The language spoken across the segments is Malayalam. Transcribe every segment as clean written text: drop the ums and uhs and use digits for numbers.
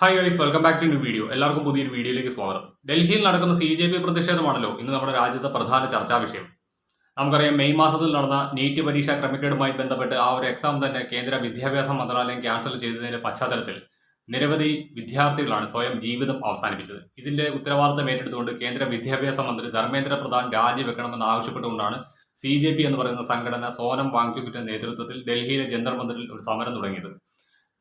Hi guys, welcome back to new video. എല്ലാവർക്കും പുതിയൊരു വീഡിയോയിലേക്ക് സ്വാഗതം. ഡൽഹിയിൽ നടക്കുന്ന CJP പ്രതിഷേധമാണല്ലോ ഇന്ന് നമ്മുടെ രാജ്യത്തെ പ്രധാന ചർച്ചാ വിഷയം. നമുക്കറിയാം, മെയ് മാസത്തിൽ നടന്ന നീറ്റ് പരീക്ഷാ ക്രമക്കേടുമായി ബന്ധപ്പെട്ട് ആ ഒരു എക്സാം തന്നെ കേന്ദ്ര വിദ്യാഭ്യാസ മന്ത്രാലയം ക്യാൻസൽ ചെയ്തതിന്റെ പശ്ചാത്തലത്തിൽ നിരവധി വിദ്യാർത്ഥികളാണ് സ്വയം ജീവിതം അവസാനിപ്പിച്ചത്. ഇതിന്റെ ഉത്തരവാദിത്തം ഏറ്റെടുത്തുകൊണ്ട് കേന്ദ്ര വിദ്യാഭ്യാസ മന്ത്രി ധർമ്മേന്ദ്ര പ്രധാൻ രാജിവെക്കണമെന്ന് ആവശ്യപ്പെട്ടുകൊണ്ടാണ് CJP എന്ന് പറയുന്ന സംഘടന സോനം വാങ്ചുക്കിന്റെ നേതൃത്വത്തിൽ ഡൽഹിയിലെ ജന്തർ മന്ദിറിൽ ഒരു സമരം തുടങ്ങിയത്.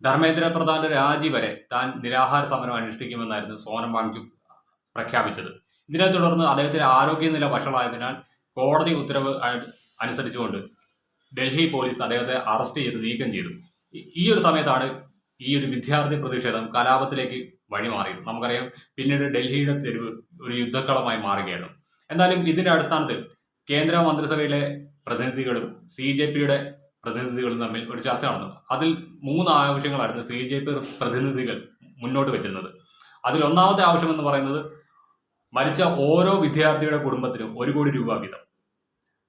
ധർമ്മേന്ദ്ര പ്രധാന്റെ രാജി വരെ താൻ നിരാഹാര സമരം അനുഷ്ഠിക്കുമെന്നായിരുന്നു സോനം വാങ്ചുക് പ്രഖ്യാപിച്ചത്. ഇതിനെ തുടർന്ന് അദ്ദേഹത്തിന്റെ ആരോഗ്യനില വഷളായതിനാൽ കോടതി ഉത്തരവ് അനുസരിച്ചുകൊണ്ട് ഡൽഹി പോലീസ് അദ്ദേഹത്തെ അറസ്റ്റ് ചെയ്ത് നീക്കം ചെയ്തു. ഈ ഒരു സമയത്താണ് ഈ ഒരു വിദ്യാർത്ഥി പ്രതിഷേധം കലാപത്തിലേക്ക് വഴിമാറിയത്. നമുക്കറിയാം, പിന്നീട് ഡൽഹിയുടെ തെരുവ് ഒരു യുദ്ധക്കളമായി മാറുകയായിരുന്നു. എന്നാലും ഇതിന്റെ അടിസ്ഥാനത്തിൽ കേന്ദ്ര മന്ത്രിസഭയിലെ പ്രതിനിധികളും CJPയുടെ പ്രതിനിധികളും തമ്മിൽ ഒരു ചർച്ച നടന്നു. അതിൽ 3 ആവശ്യങ്ങളായിരുന്നു CJP പ്രതിനിധികൾ മുന്നോട്ട് വെച്ചിരുന്നത്. അതിൽ ഒന്നാമത്തെ ആവശ്യം എന്ന് പറയുന്നത് മരിച്ച ഓരോ വിദ്യാർത്ഥിയുടെ കുടുംബത്തിനും 1 കോടി രൂപ വീതം.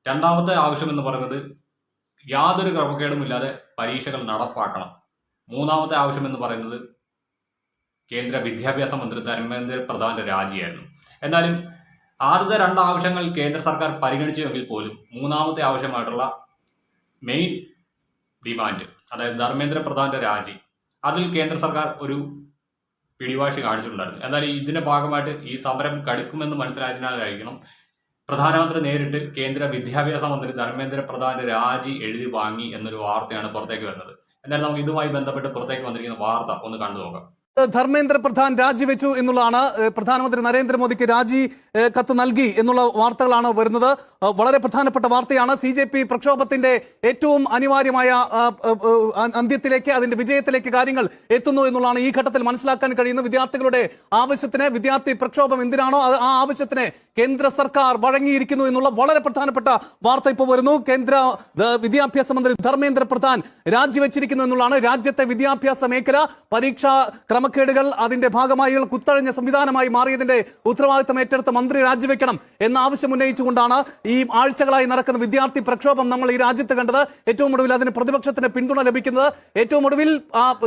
രണ്ടാമത്തെ ആവശ്യം എന്ന് പറയുന്നത് യാതൊരു ക്രമക്കേടുമില്ലാതെ പരീക്ഷകൾ നടപ്പാക്കണം. മൂന്നാമത്തെ ആവശ്യം എന്ന് പറയുന്നത് കേന്ദ്ര വിദ്യാഭ്യാസ മന്ത്രി ധർമ്മേന്ദ്ര പ്രധാന്റെ രാജിയായിരുന്നു. എന്നാലും ആദ്യത്തെ 2 ആവശ്യങ്ങൾ കേന്ദ്ര സർക്കാർ പരിഗണിച്ചുവെങ്കിൽ പോലും മൂന്നാമത്തെ ആവശ്യമായിട്ടുള്ള മെയിൻ ഡിമാൻഡ്, അതായത് ധർമ്മേന്ദ്ര പ്രധാന്റെ രാജി, അതിൽ കേന്ദ്ര സർക്കാർ ഒരു പിടിവാശി കാണിച്ചിട്ടുണ്ടായിരുന്നു. എന്നാൽ ഇതിന്റെ ഭാഗമായിട്ട് ഈ സമരം കടുക്കുമെന്ന് മനസ്സിലായതിനാലായിരിക്കണം പ്രധാനമന്ത്രി നേരിട്ട് കേന്ദ്ര വിദ്യാഭ്യാസ മന്ത്രി ധർമ്മേന്ദ്ര പ്രധാന്റെ രാജി എഴുതി വാങ്ങി എന്നൊരു വാർത്തയാണ് പുറത്തേക്ക് വരുന്നത്. എന്നാൽ നമുക്ക് ഇതുമായി ബന്ധപ്പെട്ട് പുറത്തേക്ക് വന്നിരിക്കുന്ന വാർത്ത ഒന്ന് കണ്ടു നോക്കാം. ധർമ്മേന്ദ്ര പ്രധാൻ രാജിവെച്ചു എന്നുള്ളതാണ്. പ്രധാനമന്ത്രി നരേന്ദ്രമോദിക്ക് രാജി കത്ത് നൽകി എന്നുള്ള വാർത്തകളാണ് വരുന്നത്. വളരെ പ്രധാനപ്പെട്ട വാർത്തയാണ്. CJP പ്രക്ഷോഭത്തിന്റെ ഏറ്റവും അനിവാര്യമായ അന്ത്യത്തിലേക്ക്, അതിന്റെ വിജയത്തിലേക്ക് കാര്യങ്ങൾ എത്തുന്നു എന്നുള്ളതാണ് ഈ ഘട്ടത്തിൽ മനസ്സിലാക്കാൻ കഴിയുന്നത്. വിദ്യാർത്ഥികളുടെ ആവശ്യത്തിന്, വിദ്യാർത്ഥി പ്രക്ഷോഭം എന്തിനാണോ ആ ആവശ്യത്തിന് കേന്ദ്ര സർക്കാർ വഴങ്ങിയിരിക്കുന്നു എന്നുള്ള വളരെ പ്രധാനപ്പെട്ട വാർത്ത ഇപ്പോൾ വരുന്നു. കേന്ദ്ര വിദ്യാഭ്യാസ മന്ത്രി ധർമ്മേന്ദ്ര പ്രധാൻ രാജിവെച്ചിരിക്കുന്നു എന്നുള്ളതാണ്. രാജ്യത്തെ വിദ്യാഭ്യാസ മേഖല പരീക്ഷാ ക്രമക്കേടുകൾ അതിന്റെ ഭാഗമായി കുത്തഴിഞ്ഞ സംവിധാനമായി മാറിയതിന്റെ ഉത്തരവാദിത്തം ഏറ്റെടുത്ത് മന്ത്രി രാജിവെക്കണം എന്ന ആവശ്യം ഉന്നയിച്ചുകൊണ്ടാണ് ഈ ആഴ്ചകളായി നടക്കുന്ന വിദ്യാർത്ഥി പ്രക്ഷോഭം നമ്മൾ ഈ രാജ്യത്ത് കണ്ടത്. ഏറ്റവും ഒടുവിൽ അതിന് പ്രതിപക്ഷത്തിന്റെ പിന്തുണ ലഭിക്കുന്നത്, ഏറ്റവും ഒടുവിൽ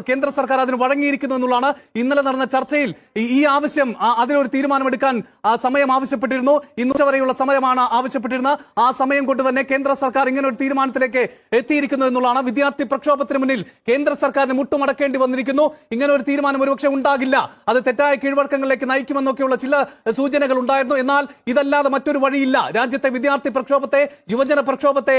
കേന്ദ്ര സർക്കാർ അതിന് വഴങ്ങിയിരിക്കുന്നു എന്നുള്ളതാണ്. ഇന്നലെ നടന്ന ചർച്ചയിൽ ഈ ആവശ്യം, അതിനൊരു തീരുമാനമെടുക്കാൻ സമയം ആവശ്യപ്പെട്ടിരുന്നു. ഇന്ന് ഉച്ചവരെയുള്ള സമയമാണ് ആവശ്യപ്പെട്ടിരുന്നത്. ആ സമയം കൊണ്ട് തന്നെ കേന്ദ്ര സർക്കാർ ഇങ്ങനെ ഒരു തീരുമാനത്തിലേക്ക് എത്തിയിരിക്കുന്നു എന്നുള്ളതാണ്. വിദ്യാർത്ഥി പ്രക്ഷോഭത്തിന് മുന്നിൽ കേന്ദ്ര സർക്കാരിന് മുട്ടുമടക്കേണ്ടി വന്നിരിക്കുന്നു. ഇങ്ങനെ ഒരു തീരുമാനം ഒരുപക്ഷെ ഉണ്ടാകില്ല, അത് തെറ്റായ കീഴ്വഴക്കങ്ങളിലേക്ക് നയിക്കുമെന്നൊക്കെയുള്ള ചില സൂചനകൾ ഉണ്ടായിരുന്നു. എന്നാൽ ഇതല്ലാതെ മറ്റൊരു വഴിയില്ല. രാജ്യത്തെ വിദ്യാർത്ഥി പ്രക്ഷോഭത്തെ, യുവജന പ്രക്ഷോഭത്തെ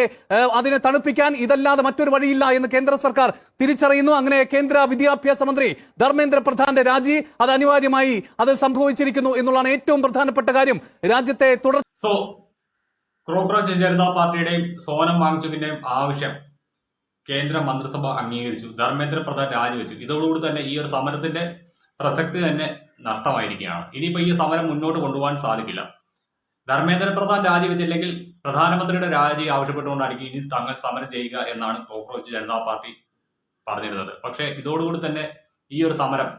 അതിനെ തണുപ്പിക്കാൻ ഇതല്ലാതെ മറ്റൊരു വഴിയില്ല എന്ന് കേന്ദ്ര സർക്കാർ തിരിച്ചറിയുന്നു. അങ്ങനെ കേന്ദ്ര വിദ്യാഭ്യാസ മന്ത്രി ധർമ്മേന്ദ്ര പ്രധാന്റെ രാജി അത് അനിവാര്യമായി അത് സംഭവിച്ചിരിക്കുന്നു എന്നുള്ളതാണ് ഏറ്റവും പ്രധാനപ്പെട്ട കാര്യം. രാജ്യത്തെ കോക്രോച്ച് ജനതാ പാർട്ടിയുടെയും സോനം വാങ്ചുക്കിന്റെയും ആവശ്യം കേന്ദ്ര മന്ത്രിസഭ അംഗീകരിച്ചു. ധർമ്മേന്ദ്ര പ്രധാൻ രാജിവെച്ചു. ഇതോടുകൂടി തന്നെ ഈ ഒരു സമരത്തിന്റെ പ്രസക്തി തന്നെ നഷ്ടമായിരിക്കുകയാണ്. ഇനിയിപ്പോൾ ഈ സമരം മുന്നോട്ട് കൊണ്ടുപോകാൻ സാധിക്കില്ല. ധർമ്മേന്ദ്ര പ്രധാൻ രാജിവെച്ചില്ലെങ്കിൽ പ്രധാനമന്ത്രിയുടെ രാജി ആവശ്യപ്പെട്ടുകൊണ്ടായിരിക്കും ഇനി തങ്ങൾ സമരം ചെയ്യുക എന്നാണ് കോക്രോച്ച് ജനതാ പാർട്ടി പറഞ്ഞിരുന്നത്. പക്ഷേ ഇതോടുകൂടി തന്നെ ഈ ഒരു സമരം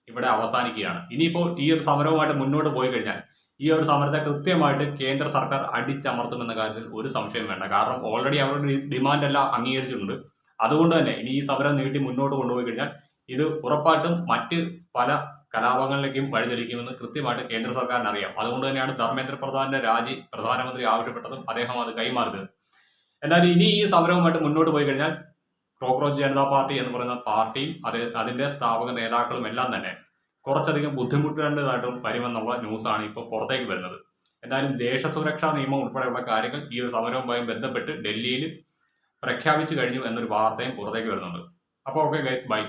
ഇവിടെ അവസാനിക്കുകയാണ്. ഇനിയിപ്പോൾ ഈ ഒരു സമരവുമായിട്ട് മുന്നോട്ട് പോയി കഴിഞ്ഞാൽ ഈ ഒരു സമരത്തെ കൃത്യമായിട്ട് കേന്ദ്ര സർക്കാർ അടിച്ചമർത്തുമെന്ന കാര്യത്തിൽ ഒരു സംശയം വേണ്ട. കാരണം ഓൾറെഡി അവരുടെ ഡിമാൻഡ് എല്ലാം അംഗീകരിച്ചിട്ടുണ്ട്. അതുകൊണ്ട് തന്നെ ഇനി ഈ സമരം നീട്ടി മുന്നോട്ട് കൊണ്ടുപോയി കഴിഞ്ഞാൽ ഇത് ഉറപ്പായിട്ടും മറ്റ് പല കലാപങ്ങളിലേക്കും വഴിതെളിക്കുമെന്ന് കൃത്യമായിട്ട് കേന്ദ്ര സർക്കാരിന് അറിയാം. അതുകൊണ്ട് തന്നെയാണ് ധർമ്മേന്ദ്ര പ്രധാന്റെ രാജി പ്രധാനമന്ത്രി ആവശ്യപ്പെട്ടതും അദ്ദേഹം അത് കൈമാറിയത്. എന്നാൽ ഇനി ഈ സമരവുമായിട്ട് മുന്നോട്ട് പോയി കഴിഞ്ഞാൽ കോക്രോച്ച് ജനതാ പാർട്ടി എന്ന് പറയുന്ന പാർട്ടിയും അതിന്റെ സ്ഥാപക നേതാക്കളും എല്ലാം തന്നെ കുറച്ചധികം ബുദ്ധിമുട്ടേണ്ടതായിട്ടും വരുമെന്നുള്ള ന്യൂസാണ് ഇപ്പോൾ പുറത്തേക്ക് വരുന്നത്. എന്തായാലും ദേശസുരക്ഷാ നിയമം ഉൾപ്പെടെയുള്ള കാര്യങ്ങൾ ഈ ഒരു സമരവുമായി ബന്ധപ്പെട്ട് ഡൽഹിയിൽ പ്രഖ്യാപിച്ചു കഴിഞ്ഞു എന്നൊരു വാർത്തയും പുറത്തേക്ക് വരുന്നുണ്ട്. അപ്പോൾ ഓക്കെ ഗൈസ്, ബൈ.